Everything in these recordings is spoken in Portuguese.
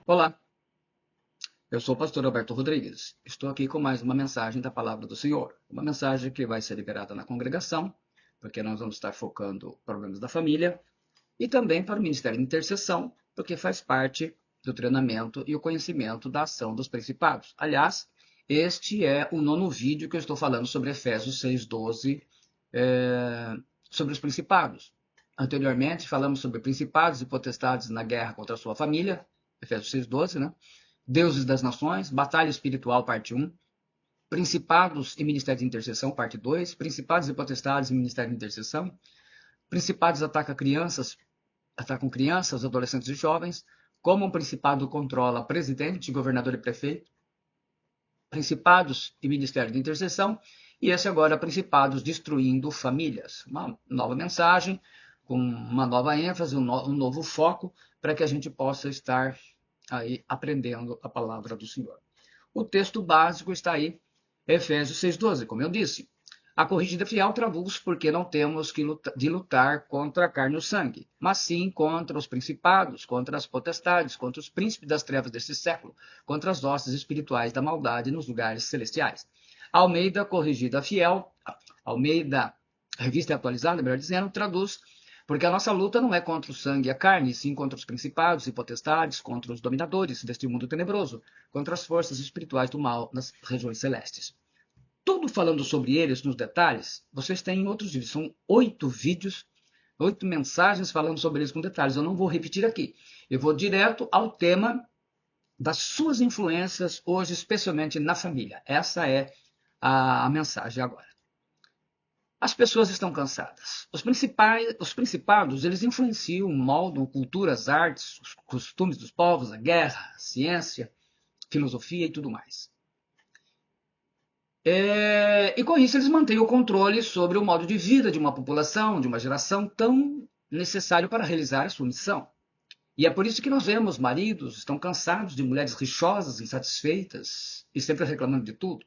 Olá, eu sou o pastor Alberto Rodrigues. Estou aqui com mais uma mensagem da Palavra do Senhor. Uma mensagem que vai ser liberada na congregação, porque nós vamos estar focando problemas da família, e também para o Ministério de Intercessão, porque faz parte do treinamento e o conhecimento da ação dos principados. Aliás, este é o nono vídeo que eu estou falando sobre Efésios 6:12, sobre os principados. Anteriormente, falamos sobre principados e potestades na guerra contra a sua família, Efésios 6:12, né? Deuses das Nações, Batalha Espiritual, parte 1, Principados e Ministério de Intercessão, parte 2, Principados e Potestades e Ministério de Intercessão, Principados atacam crianças, adolescentes e jovens, como um principado controla presidente, governador e prefeito, Principados e Ministério de Intercessão, e esse agora, Principados destruindo famílias. Uma nova mensagem, com uma nova ênfase, um novo foco, para que a gente possa estar aí aprendendo a palavra do Senhor. O texto básico está aí, Efésios 6:12, como eu disse. A corrigida fiel traduz porque não temos de lutar contra a carne e o sangue, mas sim contra os principados, contra as potestades, contra os príncipes das trevas deste século, contra as hostes espirituais da maldade nos lugares celestiais. Almeida corrigida fiel, Almeida revista atualizada, melhor dizendo, traduz porque a nossa luta não é contra o sangue e a carne, sim contra os principados e potestades, contra os dominadores deste mundo tenebroso, contra as forças espirituais do mal nas regiões celestes. Tudo falando sobre eles nos detalhes, vocês têm em outros vídeos. São 8 vídeos, 8 mensagens falando sobre eles com detalhes. Eu não vou repetir aqui. Eu vou direto ao tema das suas influências hoje, especialmente na família. Essa é a mensagem agora. As pessoas estão cansadas. Os principados, eles influenciam, moldam culturas, artes, os costumes dos povos, a guerra, a ciência, filosofia e tudo mais. E com isso eles mantêm o controle sobre o modo de vida de uma população, de uma geração tão necessário para realizar a sua missão. E é por isso que nós vemos maridos estão cansados de mulheres rixosas, insatisfeitas e sempre reclamando de tudo.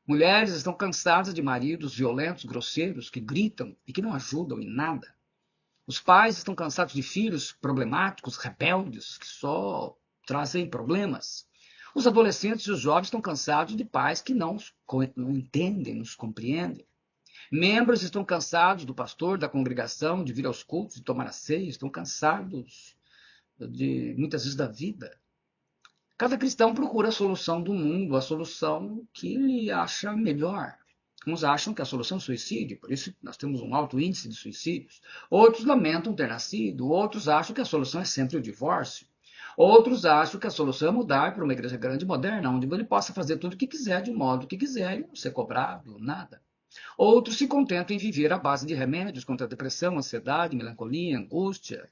Mulheres estão cansadas de maridos violentos, grosseiros, que gritam e que não ajudam em nada. Os pais estão cansados de filhos problemáticos, rebeldes, que só trazem problemas. Os adolescentes e os jovens estão cansados de pais que não entendem, nos compreendem. Membros estão cansados do pastor, da congregação, de vir aos cultos, de tomar a ceia, estão cansados de muitas vezes da vida. Cada cristão procura a solução do mundo, a solução que ele acha melhor. Uns acham que a solução é o suicídio, por isso nós temos um alto índice de suicídios. Outros lamentam ter nascido, outros acham que a solução é sempre o divórcio. Outros acham que a solução é mudar para uma igreja grande e moderna, onde ele possa fazer tudo o que quiser, de modo que quiser, e não ser cobrado, nada. Outros se contentam em viver à base de remédios contra a depressão, ansiedade, melancolia, angústia,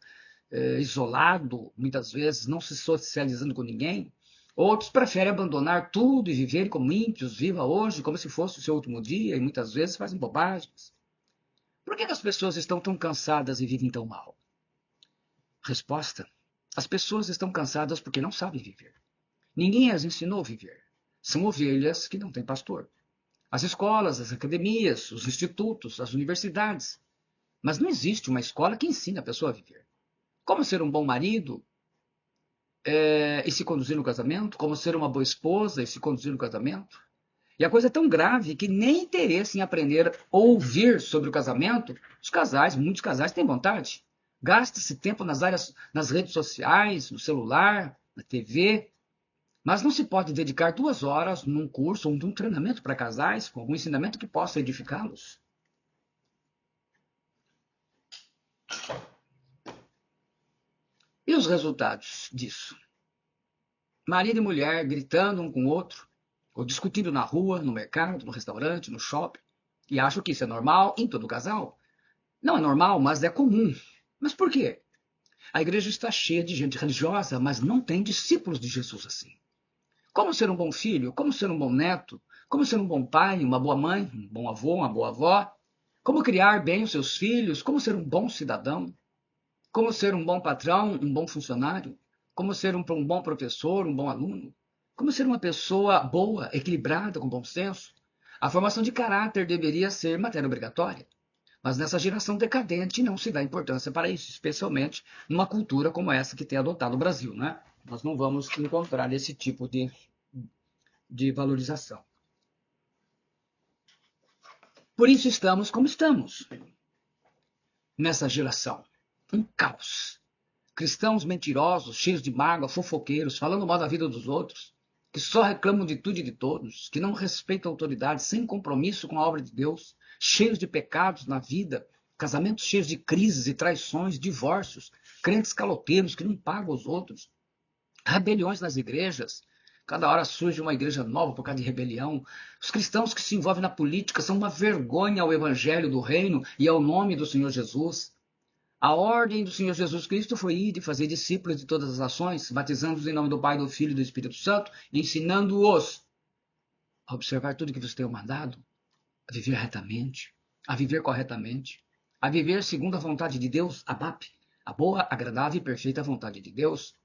isolado, muitas vezes não se socializando com ninguém. Outros preferem abandonar tudo e viver como ímpios, viva hoje como se fosse o seu último dia, e muitas vezes fazem bobagens. Por que as pessoas estão tão cansadas e vivem tão mal? Resposta: as pessoas estão cansadas porque não sabem viver. Ninguém as ensinou a viver. São ovelhas que não têm pastor. As escolas, as academias, os institutos, as universidades. Mas não existe uma escola que ensine a pessoa a viver. Como ser um bom marido e se conduzir no casamento, como ser uma boa esposa e se conduzir no casamento. E a coisa é tão grave que nem interesse em aprender a ouvir sobre o casamento, muitos casais têm vontade. Gasta-se tempo nas redes sociais, no celular, na TV, mas não se pode dedicar 2 horas num curso ou num treinamento para casais com algum ensinamento que possa edificá-los. E os resultados disso? Marido e mulher gritando um com o outro, ou discutindo na rua, no mercado, no restaurante, no shopping, e acham que isso é normal em todo casal. Não é normal, mas é comum. Mas por quê? A igreja está cheia de gente religiosa, mas não tem discípulos de Jesus assim. Como ser um bom filho? Como ser um bom neto? Como ser um bom pai, uma boa mãe, um bom avô, uma boa avó? Como criar bem os seus filhos? Como ser um bom cidadão? Como ser um bom patrão, um bom funcionário? Como ser um bom professor, um bom aluno? Como ser uma pessoa boa, equilibrada, com bom senso? A formação de caráter deveria ser matéria obrigatória. Mas nessa geração decadente não se dá importância para isso, especialmente numa cultura como essa que tem adotado o Brasil, né? Nós não vamos encontrar esse tipo de valorização. Por isso estamos como estamos nessa geração. Um caos. Cristãos mentirosos, cheios de mágoa, fofoqueiros, falando mal da vida dos outros, que só reclamam de tudo e de todos, que não respeitam a autoridade, sem compromisso com a obra de Deus, cheios de pecados na vida, casamentos cheios de crises e traições, divórcios, crentes caloteiros que não pagam os outros, rebeliões nas igrejas. Cada hora surge uma igreja nova por causa de rebelião. Os cristãos que se envolvem na política são uma vergonha ao evangelho do reino e ao nome do Senhor Jesus. A ordem do Senhor Jesus Cristo foi ir e fazer discípulos de todas as nações, batizando-os em nome do Pai, do Filho e do Espírito Santo, ensinando-os a observar tudo que vos tenho mandado, a viver retamente, a viver corretamente, a viver segundo a vontade de Deus, a BAP, a boa, agradável e perfeita vontade de Deus.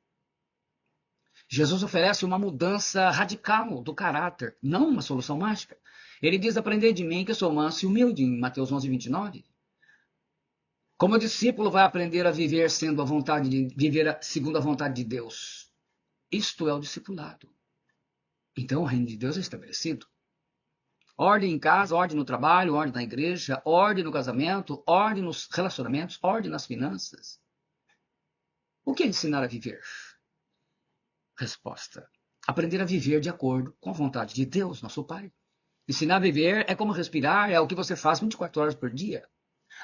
Jesus oferece uma mudança radical do caráter, não uma solução mágica. Ele diz: aprendei de mim que eu sou manso e humilde, em Mateus 11, 29. Como o discípulo vai aprender a viver sendo a vontade de viver segundo a vontade de Deus? Isto é o discipulado. Então o reino de Deus é estabelecido. Ordem em casa, ordem no trabalho, ordem na igreja, ordem no casamento, ordem nos relacionamentos, ordem nas finanças. O que é ensinar a viver? Resposta: aprender a viver de acordo com a vontade de Deus, nosso Pai. Ensinar a viver é como respirar, é o que você faz 24 horas por dia.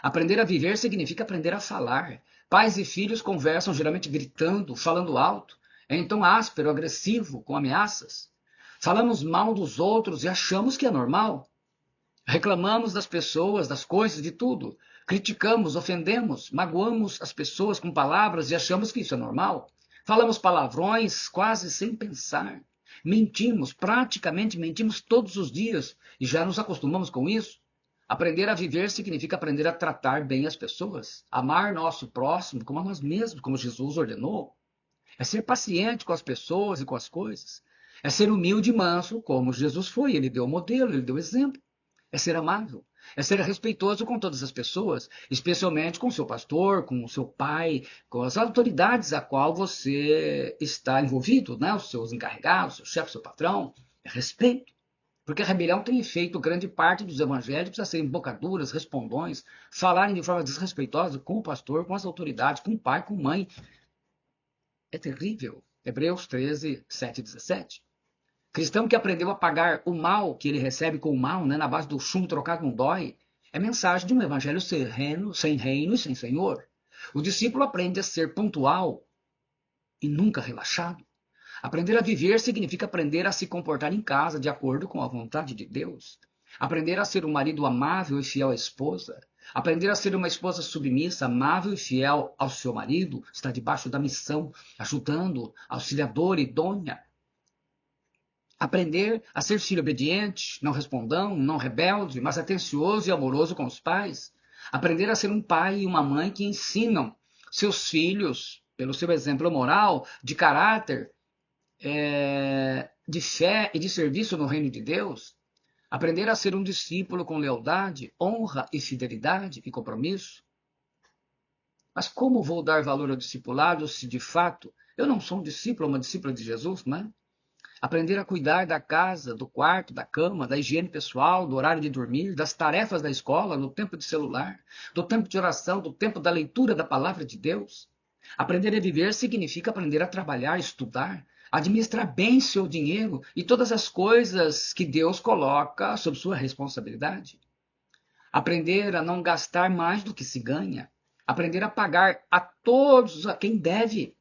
Aprender a viver significa aprender a falar. Pais e filhos conversam geralmente gritando, falando alto. É em tom áspero, agressivo, com ameaças. Falamos mal dos outros e achamos que é normal. Reclamamos das pessoas, das coisas, de tudo. Criticamos, ofendemos, magoamos as pessoas com palavras e achamos que isso é normal. Falamos palavrões quase sem pensar. Mentimos, praticamente mentimos todos os dias e já nos acostumamos com isso. Aprender a viver significa aprender a tratar bem as pessoas, amar nosso próximo como a nós mesmos, como Jesus ordenou. É ser paciente com as pessoas e com as coisas. É ser humilde e manso, como Jesus foi. Ele deu o modelo, ele deu o exemplo. É ser amável. É ser respeitoso com todas as pessoas, especialmente com o seu pastor, com o seu pai, com as autoridades a qual você está envolvido, né? Os seus encarregados, seu chefe, seu patrão. É respeito. Porque a rebelião tem feito grande parte dos evangélicos a serem bocaduras, respondões, falarem de forma desrespeitosa com o pastor, com as autoridades, com o pai, com a mãe. É terrível. Hebreus 13, 7 e 17. Cristão que aprendeu a pagar o mal que ele recebe com o mal, né, na base do chumbo trocado com dói, é mensagem de um evangelho sem reino e sem Senhor. O discípulo aprende a ser pontual e nunca relaxado. Aprender a viver significa aprender a se comportar em casa de acordo com a vontade de Deus. Aprender a ser um marido amável e fiel à esposa. Aprender a ser uma esposa submissa, amável e fiel ao seu marido, está debaixo da missão, ajudando, auxiliadora, idônea. Aprender a ser filho obediente, não respondão, não rebelde, mas atencioso e amoroso com os pais. Aprender a ser um pai e uma mãe que ensinam seus filhos, pelo seu exemplo moral, de caráter, de fé e de serviço no reino de Deus. Aprender a ser um discípulo com lealdade, honra e fidelidade e compromisso. Mas como vou dar valor ao discipulado se de fato eu não sou um discípulo, uma discípula de Jesus, não é? Aprender a cuidar da casa, do quarto, da cama, da higiene pessoal, do horário de dormir, das tarefas da escola, do tempo de celular, do tempo de oração, do tempo da leitura da palavra de Deus. Aprender a viver significa aprender a trabalhar, estudar, administrar bem seu dinheiro e todas as coisas que Deus coloca sob sua responsabilidade. Aprender a não gastar mais do que se ganha. Aprender a pagar a todos a quem deve.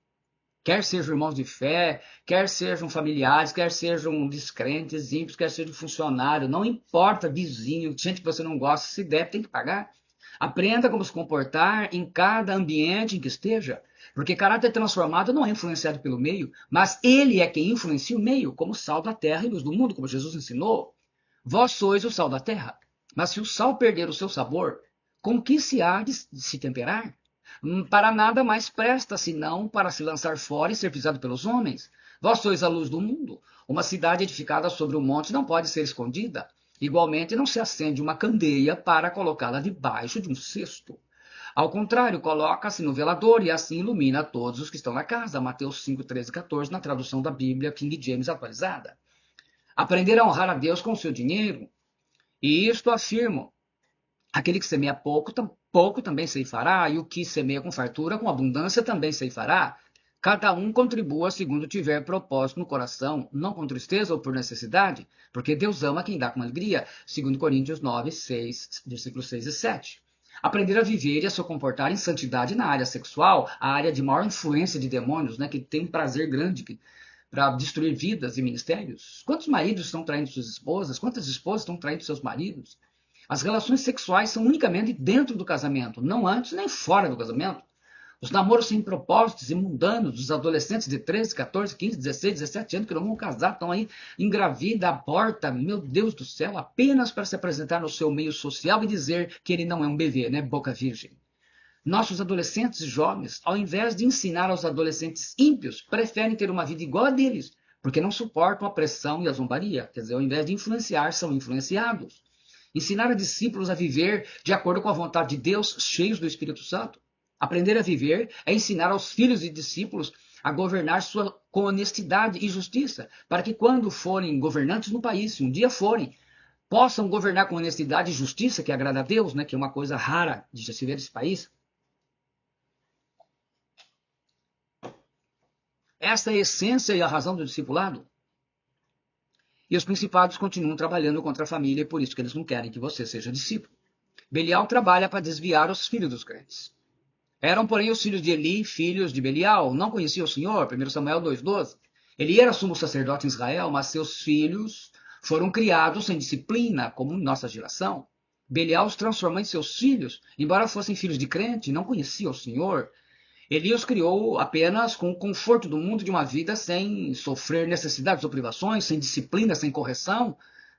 Quer sejam irmãos de fé, quer sejam familiares, quer sejam descrentes, ímpios, quer sejam funcionários, não importa, vizinho, gente que você não gosta, se deve, tem que pagar. Aprenda como se comportar em cada ambiente em que esteja, porque caráter transformado não é influenciado pelo meio, mas ele é quem influencia o meio, como sal da terra e luz do mundo, como Jesus ensinou. Vós sois o sal da terra, mas se o sal perder o seu sabor, com que se há de se temperar? Para nada mais presta, senão para se lançar fora e ser pisado pelos homens. Vós sois a luz do mundo. Uma cidade edificada sobre um monte não pode ser escondida. Igualmente, não se acende uma candeia para colocá-la debaixo de um cesto. Ao contrário, coloca-se no velador e assim ilumina todos os que estão na casa. Mateus 5, 13 e 14, na tradução da Bíblia King James atualizada. Aprender a honrar a Deus com o seu dinheiro. E isto afirmo: aquele que semeia pouco, pouco também ceifará, e o que semeia com fartura, com abundância também ceifará. Cada um contribua segundo tiver propósito no coração, não com tristeza ou por necessidade, porque Deus ama quem dá com alegria. 2 Coríntios 9, 6, versículos 6 e 7. Aprender a viver e a se comportar em santidade na área sexual, a área de maior influência de demônios, né, que tem um prazer grande para destruir vidas e ministérios. Quantos maridos estão traindo suas esposas? Quantas esposas estão traindo seus maridos? As relações sexuais são unicamente dentro do casamento, não antes nem fora do casamento. Os namoros sem propósitos e mundanos dos adolescentes de 13, 14, 15, 16, 17 anos que não vão casar, estão aí engravida, aborta, meu Deus do céu, apenas para se apresentar no seu meio social e dizer que ele não é um bebê, né? Boca virgem. Nossos adolescentes e jovens, ao invés de ensinar aos adolescentes ímpios, preferem ter uma vida igual a deles, porque não suportam a pressão e a zombaria. Quer dizer, ao invés de influenciar, são influenciados. Ensinar a discípulos a viver de acordo com a vontade de Deus, cheios do Espírito Santo. Aprender a viver é ensinar aos filhos e discípulos a governar com honestidade e justiça, para que quando forem governantes no país, se um dia forem, possam governar com honestidade e justiça, que agrada a Deus, né, que é uma coisa rara de se ver nesse país. Esta é a essência e a razão do discipulado. E os principados continuam trabalhando contra a família, e por isso que eles não querem que você seja discípulo. Belial trabalha para desviar os filhos dos crentes. Eram, porém, os filhos de Eli, filhos de Belial, não conheciam o Senhor, 1 Samuel 2,12. Eli era sumo sacerdote em Israel, mas seus filhos foram criados sem disciplina, como em nossa geração. Belial os transformou em seus filhos, embora fossem filhos de crente, não conheciam o Senhor. Eli os criou apenas com o conforto do mundo de uma vida sem sofrer necessidades ou privações, sem disciplina, sem correção.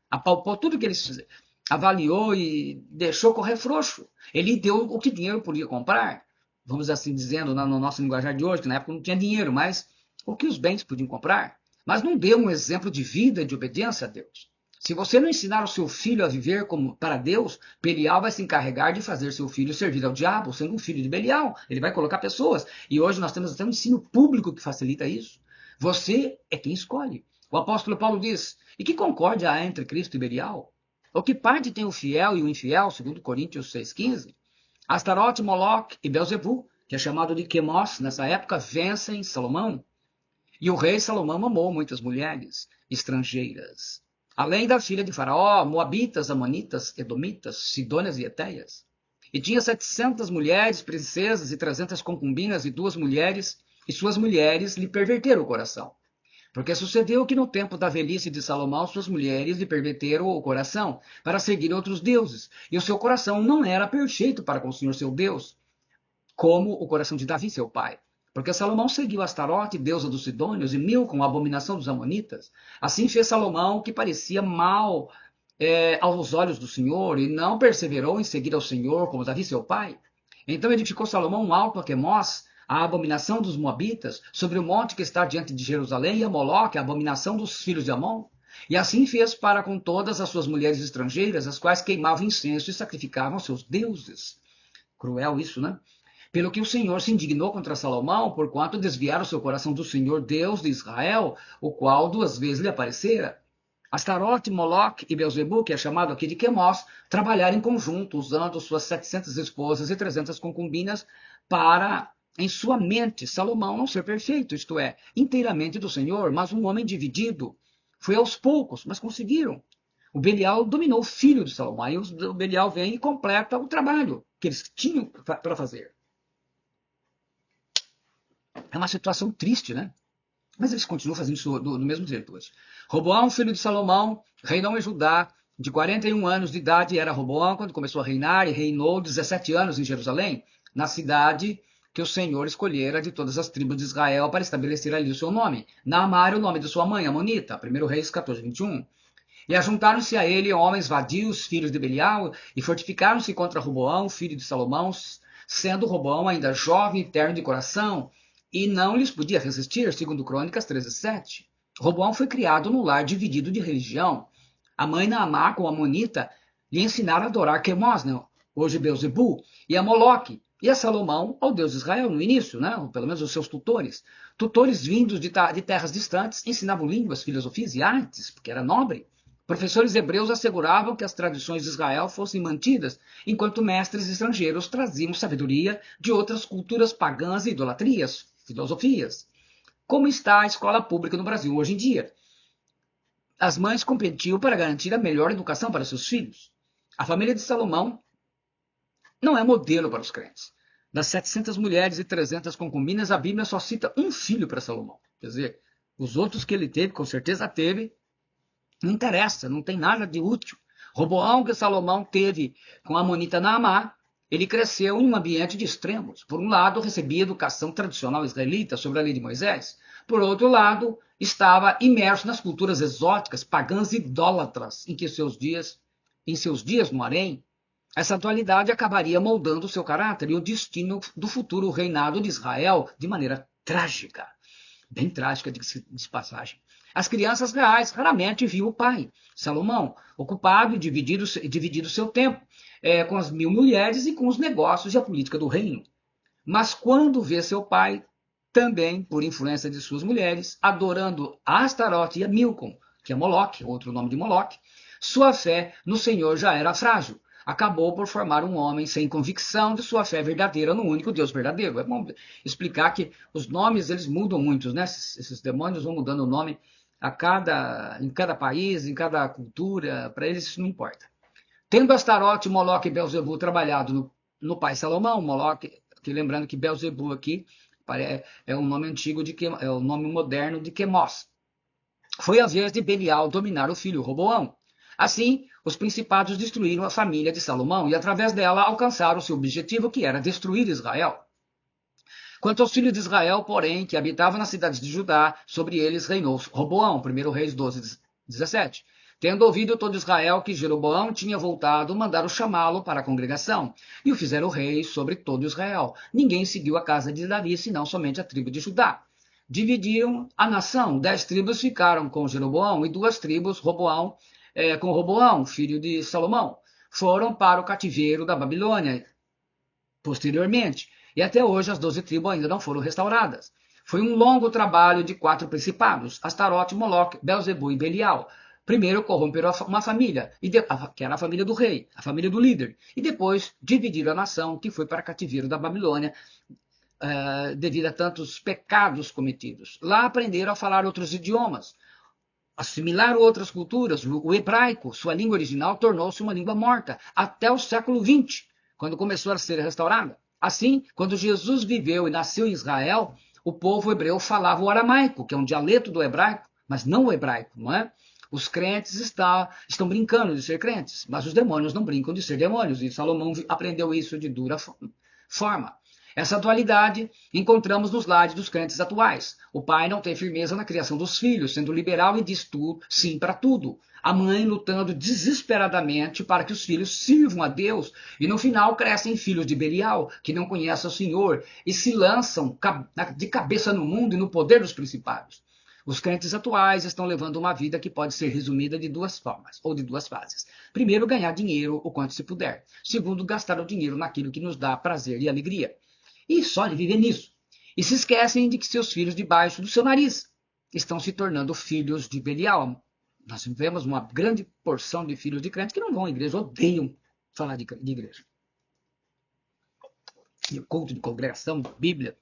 Apalpou tudo que eles avaliou e deixou correr frouxo. Ele deu o que dinheiro podia comprar. Vamos assim dizendo no nosso linguajar de hoje, que na época não tinha dinheiro, mas o que os bens podiam comprar. Mas não deu um exemplo de vida e de obediência a Deus. Se você não ensinar o seu filho a viver como para Deus, Belial vai se encarregar de fazer seu filho servir ao diabo, sendo um filho de Belial. Ele vai colocar pessoas. E hoje nós temos até um ensino público que facilita isso. Você é quem escolhe. O apóstolo Paulo diz: e que concórdia há entre Cristo e Belial? Ou que parte tem o fiel e o infiel, segundo Coríntios 6,15? Astarote, Moloque e Belzebu, que é chamado de Quemos nessa época, vencem Salomão. E o rei Salomão amou muitas mulheres estrangeiras. Além da filha de Faraó, Moabitas, Amonitas, Edomitas, Sidônias e Eteias. E tinha 700 mulheres, princesas e 300 concubinas e 2 mulheres, e suas mulheres lhe perverteram o coração. Porque sucedeu que no tempo da velhice de Salomão, suas mulheres lhe perverteram o coração para seguir outros deuses. E o seu coração não era perfeito para com o Senhor seu Deus, como o coração de Davi, seu pai. Porque Salomão seguiu Astarote, deusa dos Sidônios, e Milcom, a abominação dos Amonitas. Assim fez Salomão, que parecia mal aos olhos do Senhor, e não perseverou em seguir ao Senhor, como Davi, seu pai. Então edificou Salomão um alto a Quemos, a abominação dos Moabitas, sobre o monte que está diante de Jerusalém, e a Moloque, a abominação dos filhos de Amon. E assim fez para com todas as suas mulheres estrangeiras, as quais queimavam incenso e sacrificavam seus deuses. Cruel isso, né? Pelo que o Senhor se indignou contra Salomão, porquanto desviaram o seu coração do Senhor Deus de Israel, o qual 2 vezes lhe aparecera. Astarote, Moloque e Belzebu, que é chamado aqui de Quemos, trabalharam em conjunto, usando suas 700 esposas e 300 concubinas para, em sua mente, Salomão não ser perfeito, isto é, inteiramente do Senhor, mas um homem dividido. Foi aos poucos, mas conseguiram. O Belial dominou o filho de Salomão, aí o Belial vem e completa o trabalho que eles tinham para fazer. É uma situação triste, né? Mas eles continuam fazendo isso do mesmo jeito hoje. Roboão, filho de Salomão, reinou em Judá, de 41 anos de idade era Roboão quando começou a reinar, e reinou 17 anos em Jerusalém, na cidade que o Senhor escolhera de todas as tribos de Israel para estabelecer ali o seu nome. Naamar é o nome de sua mãe, Amonita, 1 Reis 14, 21. E ajuntaram-se a ele homens vadios, filhos de Belial, e fortificaram-se contra Roboão, filho de Salomão, sendo Roboão ainda jovem e terno de coração, e não lhes podia resistir, segundo Crônicas 13:7. Roboão foi criado num lar dividido de religião. A mãe Naamá, com a Amonita, lhe ensinaram a adorar Quemos, né? Hoje Belzebu, e a Moloque, e a Salomão ao Deus de Israel no início, né? Ou pelo menos os seus tutores. Tutores vindos de terras distantes ensinavam línguas, filosofias e artes, porque era nobre. Professores hebreus asseguravam que as tradições de Israel fossem mantidas, enquanto mestres estrangeiros traziam sabedoria de outras culturas pagãs e idolatrias, filosofias. Como está a escola pública no Brasil hoje em dia? As mães competiam para garantir a melhor educação para seus filhos. A família de Salomão não é modelo para os crentes. Das 700 mulheres e 300 concubinas, a Bíblia só cita um filho para Salomão. Quer dizer, os outros que ele teve, com certeza teve, não interessa, não tem nada de útil. Roboão, que Salomão teve com a Amonita Naamá, ele cresceu em um ambiente de extremos. Por um lado, recebia educação tradicional israelita sobre a lei de Moisés. Por outro lado, estava imerso nas culturas exóticas, pagãs e idólatras, em seus dias no harém. Essa dualidade acabaria moldando o seu caráter e o destino do futuro reinado de Israel de maneira trágica. Bem trágica, de passagem. As crianças reais raramente viam o pai, Salomão, ocupado e dividido seu tempo com as 1000 mulheres e com os negócios e a política do reino. Mas quando vê seu pai, também por influência de suas mulheres, adorando a Astarote e a Milcom, que é Moloque, outro nome de Moloque, sua fé no Senhor já era frágil. Acabou por formar um homem sem convicção de sua fé verdadeira no único Deus verdadeiro. É bom explicar que os nomes eles mudam muito, né? Esses demônios vão mudando o nome em cada país, em cada cultura, para eles isso não importa. Tendo Astarote, Moloque e Belzebu trabalhado no pai Salomão, Moloque, que lembrando que Belzebu aqui é um nome antigo, é o nome moderno de Quemos. Foi a vez de Belial dominar o filho Roboão. Assim, os principados destruíram a família de Salomão e, através dela, alcançaram seu objetivo, que era destruir Israel. Quanto aos filhos de Israel, porém, que habitavam nas cidades de Judá, sobre eles reinou Roboão, 1 Reis 12, 17. Tendo ouvido todo Israel que Jeroboão tinha voltado, mandaram chamá-lo para a congregação, e o fizeram rei sobre todo Israel. Ninguém seguiu a casa de Davi, senão somente a tribo de Judá. Dividiram a nação, 10 tribos ficaram com Jeroboão, e 2 tribos com Roboão, filho de Salomão, foram para o cativeiro da Babilônia posteriormente, e até hoje as 12 tribos ainda não foram restauradas. Foi um longo trabalho de 4 principados, Astarote, Moloque, Belzebu e Belial. Primeiro corromperam uma família, que era a família do rei, a família do líder, e depois dividiram a nação, que foi para o cativeiro da Babilônia, devido a tantos pecados cometidos. Lá aprenderam a falar outros idiomas, assimilar outras culturas. O hebraico, sua língua original, tornou-se uma língua morta até o século XX, quando começou a ser restaurada. Assim, quando Jesus viveu e nasceu em Israel, o povo hebreu falava o aramaico, que é um dialeto do hebraico, mas não o hebraico, não é? Os crentes estão brincando de ser crentes, mas os demônios não brincam de ser demônios, e Salomão aprendeu isso de dura forma. Essa dualidade encontramos nos lares dos crentes atuais. O pai não tem firmeza na criação dos filhos, sendo liberal e diz sim para tudo. A mãe lutando desesperadamente para que os filhos sirvam a Deus e no final crescem filhos de Belial, que não conhecem o Senhor e se lançam de cabeça no mundo e no poder dos principados. Os crentes atuais estão levando uma vida que pode ser resumida de 2 formas, ou de 2 fases. Primeiro, ganhar dinheiro o quanto se puder. Segundo, gastar o dinheiro naquilo que nos dá prazer e alegria. E só de viver nisso. E se esquecem de que seus filhos debaixo do seu nariz estão se tornando filhos de Belial. Nós vemos uma grande porção de filhos de crentes que não vão à igreja, odeiam falar de igreja. De culto, de congregação, de Bíblia.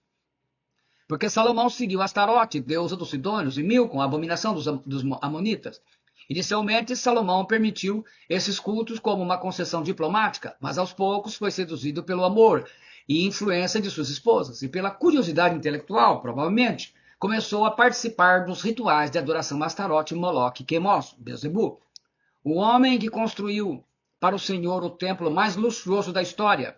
Porque Salomão seguiu Astarote, deusa dos Sidônios, e Milcom, a abominação dos Amonitas. Inicialmente, Salomão permitiu esses cultos como uma concessão diplomática, mas aos poucos foi seduzido pelo amor e influência de suas esposas, e pela curiosidade intelectual, provavelmente, começou a participar dos rituais de adoração a Astarote, Moloque e Quemos, Belzebu. O homem que construiu para o Senhor o templo mais luxuoso da história,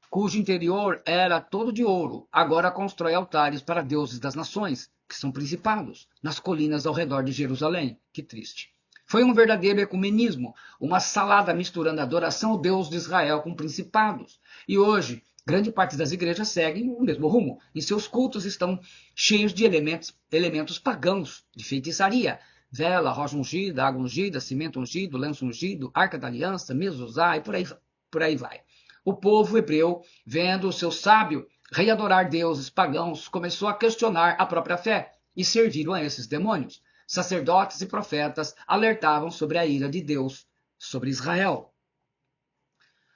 cujo interior era todo de ouro, agora constrói altares para deuses das nações, que são principados, nas colinas ao redor de Jerusalém. Que triste. Foi um verdadeiro ecumenismo, uma salada misturando a adoração ao Deus de Israel com principados. E hoje, grande parte das igrejas seguem o mesmo rumo. Em seus cultos estão cheios de elementos pagãos, de feitiçaria. Vela, rocha ungida, água ungida, cimento ungido, lenço ungido, arca da aliança, mezuzá e por aí vai. O povo hebreu, vendo o seu sábio rei adorar deuses pagãos, começou a questionar a própria fé e serviram a esses demônios. Sacerdotes e profetas alertavam sobre a ira de Deus sobre Israel.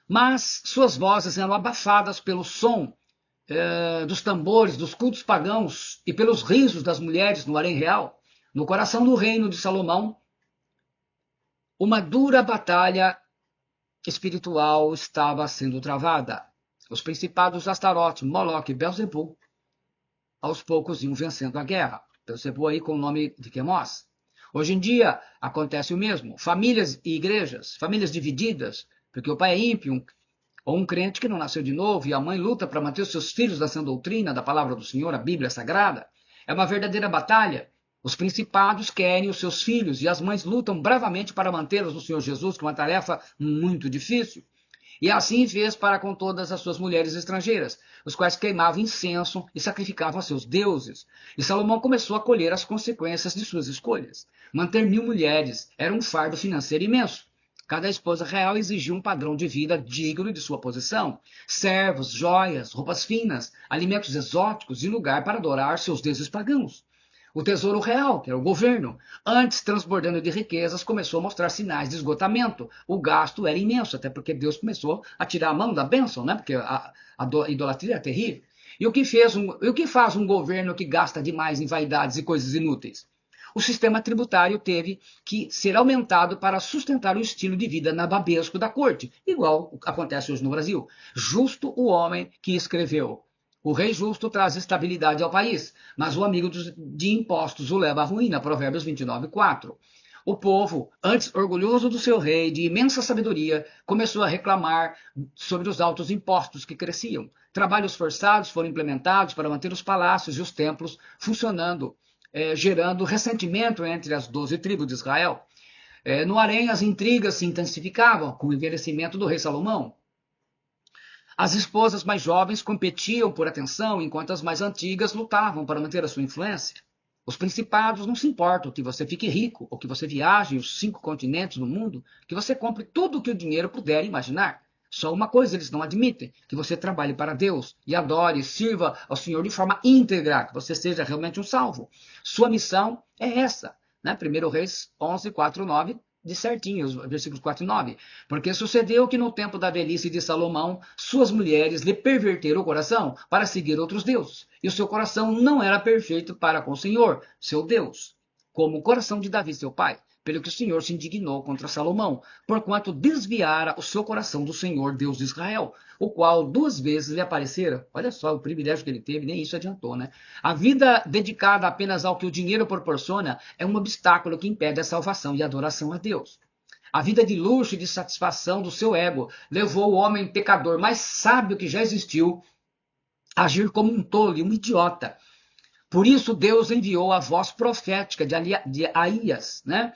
Mas suas vozes eram abafadas pelo som dos tambores, dos cultos pagãos e pelos risos das mulheres no harém real. No coração do reino de Salomão, uma dura batalha espiritual estava sendo travada. Os principados Astarote, Moloque e Belzebu, aos poucos iam vencendo a guerra. Belzebu aí com o nome de Quemos. Hoje em dia acontece o mesmo. Famílias e igrejas, famílias divididas, porque o pai é ímpio, ou um crente que não nasceu de novo e a mãe luta para manter os seus filhos na sã doutrina da palavra do Senhor, a Bíblia Sagrada. É uma verdadeira batalha. Os principados querem os seus filhos e as mães lutam bravamente para mantê-los no Senhor Jesus, que é uma tarefa muito difícil. E assim fez para com todas as suas mulheres estrangeiras, os quais queimavam incenso e sacrificavam a seus deuses. E Salomão começou a colher as consequências de suas escolhas. Manter 1000 mulheres era um fardo financeiro imenso. Cada esposa real exigia um padrão de vida digno de sua posição. Servos, joias, roupas finas, alimentos exóticos e lugar para adorar seus deuses pagãos. O tesouro real, que era o governo, antes transbordando de riquezas, começou a mostrar sinais de esgotamento. O gasto era imenso, até porque Deus começou a tirar a mão da bênção, né? Porque a idolatria é terrível. E o que faz um governo que gasta demais em vaidades e coisas inúteis? O sistema tributário teve que ser aumentado para sustentar o estilo de vida nababesco da corte, igual acontece hoje no Brasil. Justo o homem que escreveu: o rei justo traz estabilidade ao país, mas o amigo de impostos o leva à ruína. Provérbios 29:4. O povo, antes orgulhoso do seu rei, de imensa sabedoria, começou a reclamar sobre os altos impostos que cresciam. Trabalhos forçados foram implementados para manter os palácios e os templos funcionando, gerando ressentimento entre as 12 tribos de Israel. No harém, as intrigas se intensificavam com o envelhecimento do rei Salomão. As esposas mais jovens competiam por atenção, enquanto as mais antigas lutavam para manter a sua influência. Os principados não se importam que você fique rico, ou que você viaje os 5 continentes do mundo, que você compre tudo o que o dinheiro puder imaginar. Só uma coisa eles não admitem: que você trabalhe para Deus e adore e sirva ao Senhor de forma íntegra, que você seja realmente um salvo. Sua missão é essa, né? 1 Reis 11, 4, 9, de certinho, os versículos 4 e 9. Porque sucedeu que no tempo da velhice de Salomão, suas mulheres lhe perverteram o coração para seguir outros deuses. E o seu coração não era perfeito para com o Senhor, seu Deus, como o coração de Davi, seu pai. Pelo que o Senhor se indignou contra Salomão, porquanto desviara o seu coração do Senhor, Deus de Israel, o qual 2 vezes lhe aparecera. Olha só o privilégio que ele teve, nem isso adiantou, né? A vida dedicada apenas ao que o dinheiro proporciona é um obstáculo que impede a salvação e a adoração a Deus. A vida de luxo e de satisfação do seu ego levou o homem pecador mais sábio que já existiu a agir como um tolo e um idiota. Por isso Deus enviou a voz profética de Aías, né?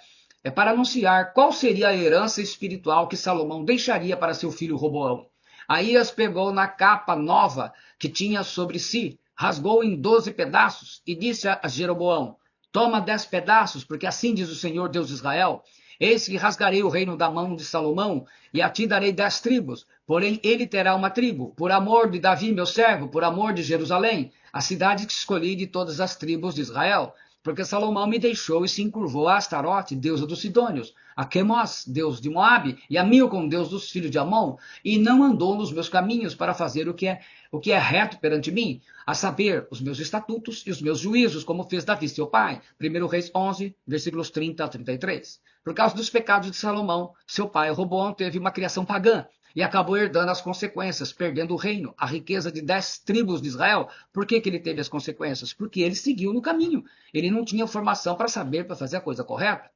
Para anunciar qual seria a herança espiritual que Salomão deixaria para seu filho Roboão. Aías pegou na capa nova que tinha sobre si, rasgou em 12 pedaços e disse a Jeroboão: toma 10 pedaços, porque assim diz o Senhor Deus de Israel: eis que rasgarei o reino da mão de Salomão, e a ti darei 10 tribos, porém ele terá uma tribo, por amor de Davi meu servo, por amor de Jerusalém, a cidade que escolhi de todas as tribos de Israel. Porque Salomão me deixou e se encurvou a Astarote, deusa dos Sidônios, a Quemos, deus de Moabe, e a Milcom, deus dos filhos de Amon, e não andou nos meus caminhos para fazer o que é reto perante mim, a saber, os meus estatutos e os meus juízos, como fez Davi seu pai. 1 Reis 11, versículos 30 a 33. Por causa dos pecados de Salomão, seu pai Roboão teve uma criação pagã, e acabou herdando as consequências, perdendo o reino, a riqueza de 10 tribos de Israel. Por que ele teve as consequências? Porque ele seguiu no caminho. Ele não tinha formação para saber, para fazer a coisa correta.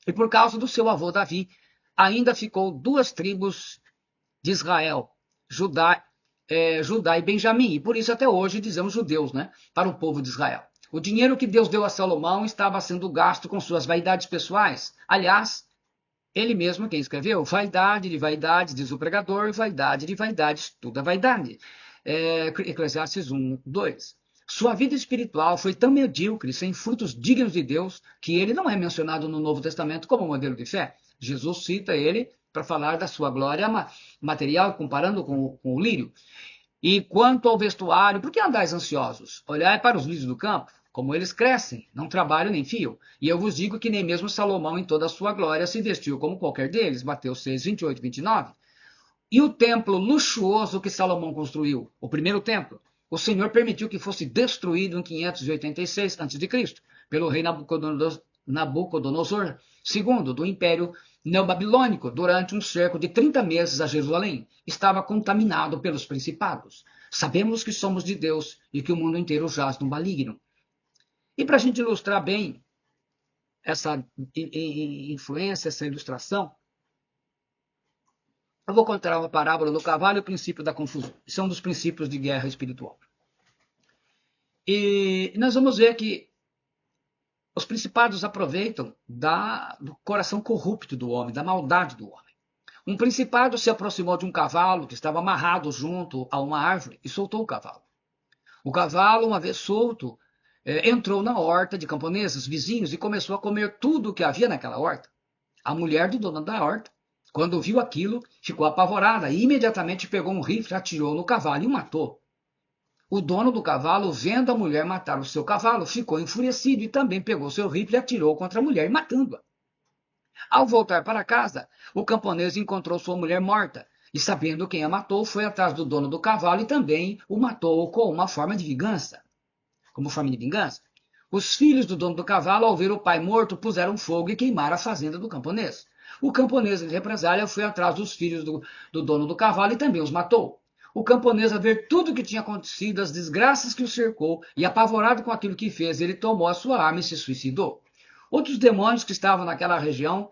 E por causa do seu avô Davi, ainda ficou 2 tribos de Israel, Judá e Benjamim. E por isso até hoje dizemos judeus, né? Para o povo de Israel. O dinheiro que Deus deu a Salomão estava sendo gasto com suas vaidades pessoais. Aliás, ele mesmo quem escreveu: vaidade de vaidades, diz o pregador, vaidade de vaidades, tudo é vaidade. Eclesiastes 1, 2. Sua vida espiritual foi tão medíocre, sem frutos dignos de Deus, que ele não é mencionado no Novo Testamento como modelo de fé. Jesus cita ele para falar da sua glória material, comparando com o lírio. E quanto ao vestuário, por que andais ansiosos? Olhai para os lírios do campo, como eles crescem, não trabalham nem fiam. E eu vos digo que nem mesmo Salomão, em toda a sua glória, se vestiu como qualquer deles. Mateus 6, 28 e 29. E o templo luxuoso que Salomão construiu, o primeiro templo, o Senhor permitiu que fosse destruído em 586 a.C., pelo rei Nabucodonosor II, do Império Neobabilônico, durante um cerco de 30 meses a Jerusalém. Estava contaminado pelos principados. Sabemos que somos de Deus e que o mundo inteiro jaz no maligno. E para a gente ilustrar bem essa influência, essa ilustração, eu vou contar uma parábola do cavalo e o princípio da confusão. São dos princípios de guerra espiritual. E nós vamos ver que os principados aproveitam do coração corrupto do homem, da maldade do homem. Um principado se aproximou de um cavalo que estava amarrado junto a uma árvore e soltou o cavalo. O cavalo, uma vez solto, entrou na horta de camponeses vizinhos e começou a comer tudo o que havia naquela horta. A mulher do dono da horta, quando viu aquilo, ficou apavorada e imediatamente pegou um rifle, atirou no cavalo e o matou. O dono do cavalo, vendo a mulher matar o seu cavalo, ficou enfurecido e também pegou seu rifle e atirou contra a mulher, matando-a. Ao voltar para casa, o camponês encontrou sua mulher morta e, sabendo quem a matou, foi atrás do dono do cavalo e também o matou com uma forma de vingança. Como forma de vingança, os filhos do dono do cavalo, ao ver o pai morto, puseram fogo e queimaram a fazenda do camponês. O camponês, em represália, foi atrás dos filhos do dono do cavalo e também os matou. O camponês, a ver tudo o que tinha acontecido, as desgraças que o cercou, e apavorado com aquilo que fez, ele tomou a sua arma e se suicidou. Outros demônios que estavam naquela região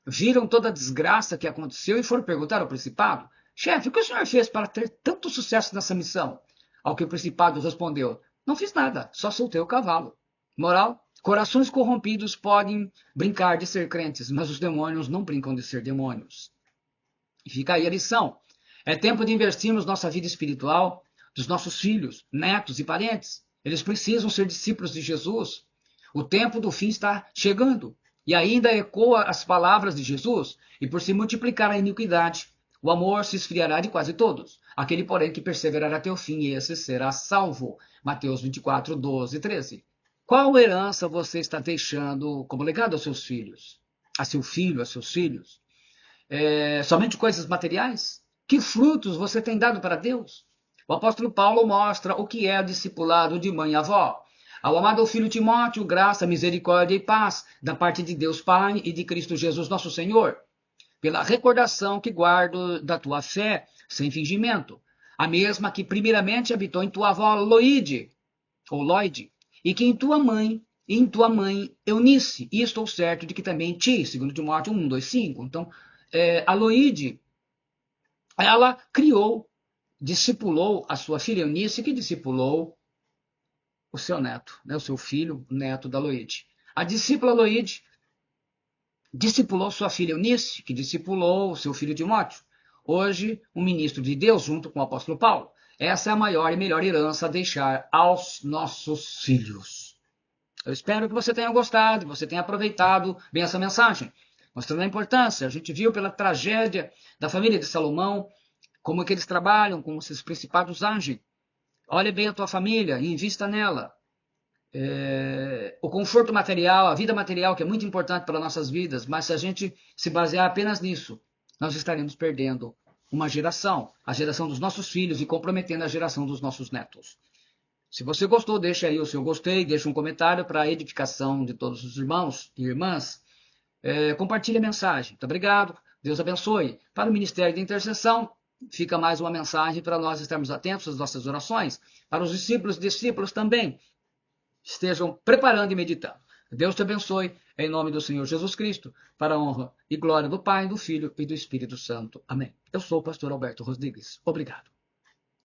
viram toda a desgraça que aconteceu e foram perguntar ao principado: chefe, o que o senhor fez para ter tanto sucesso nessa missão? Ao que o principado respondeu: não fiz nada, só soltei o cavalo. Moral: corações corrompidos podem brincar de ser crentes, mas os demônios não brincam de ser demônios. E fica aí a lição. É tempo de investirmos nossa vida espiritual, dos nossos filhos, netos e parentes. Eles precisam ser discípulos de Jesus. O tempo do fim está chegando. E ainda ecoa as palavras de Jesus. E por se multiplicar a iniquidade, o amor se esfriará de quase todos. Aquele, porém, que perseverará até o fim, esse será salvo. Mateus 24, 12 e 13. Qual herança você está deixando como legado aos seus filhos? A seu filho, a seus filhos? Somente coisas materiais? Que frutos você tem dado para Deus? O apóstolo Paulo mostra o que é o discipulado de mãe e avó. Ao amado filho Timóteo, graça, misericórdia e paz da parte de Deus Pai e de Cristo Jesus nosso Senhor, pela recordação que guardo da tua fé, sem fingimento, a mesma que primeiramente habitou em tua avó Loide, e que em tua mãe Eunice, e estou certo de que também em ti, 2 Timóteo 1, 2, 5. Então, a Loide, ela discipulou a sua filha Eunice, que discipulou o seu neto, o seu filho, o neto da Loide. A discípula Loide discipulou sua filha Eunice, que discipulou o seu filho Timóteo. Hoje, um ministro de Deus, junto com o apóstolo Paulo. Essa é a maior e melhor herança a deixar aos nossos filhos. Eu espero que você tenha gostado, que você tenha aproveitado bem essa mensagem, mostrando a importância. A gente viu pela tragédia da família de Salomão, como é que eles trabalham, como esses principados agem. Olhe bem a tua família e invista nela. O conforto material, a vida material, que é muito importante para nossas vidas, mas se a gente se basear apenas nisso, nós estaremos perdendo uma geração, a geração dos nossos filhos e comprometendo a geração dos nossos netos. Se você gostou, deixa aí o seu gostei, deixa um comentário para a edificação de todos os irmãos e irmãs. Compartilhe a mensagem. Muito obrigado. Deus abençoe. Para o Ministério de Intercessão, fica mais uma mensagem para nós estarmos atentos às nossas orações. Para os discípulos também, estejam preparando e meditando. Deus te abençoe, em nome do Senhor Jesus Cristo, para a honra e glória do Pai, do Filho e do Espírito Santo. Amém. Eu sou o pastor Alberto Rodrigues. Obrigado.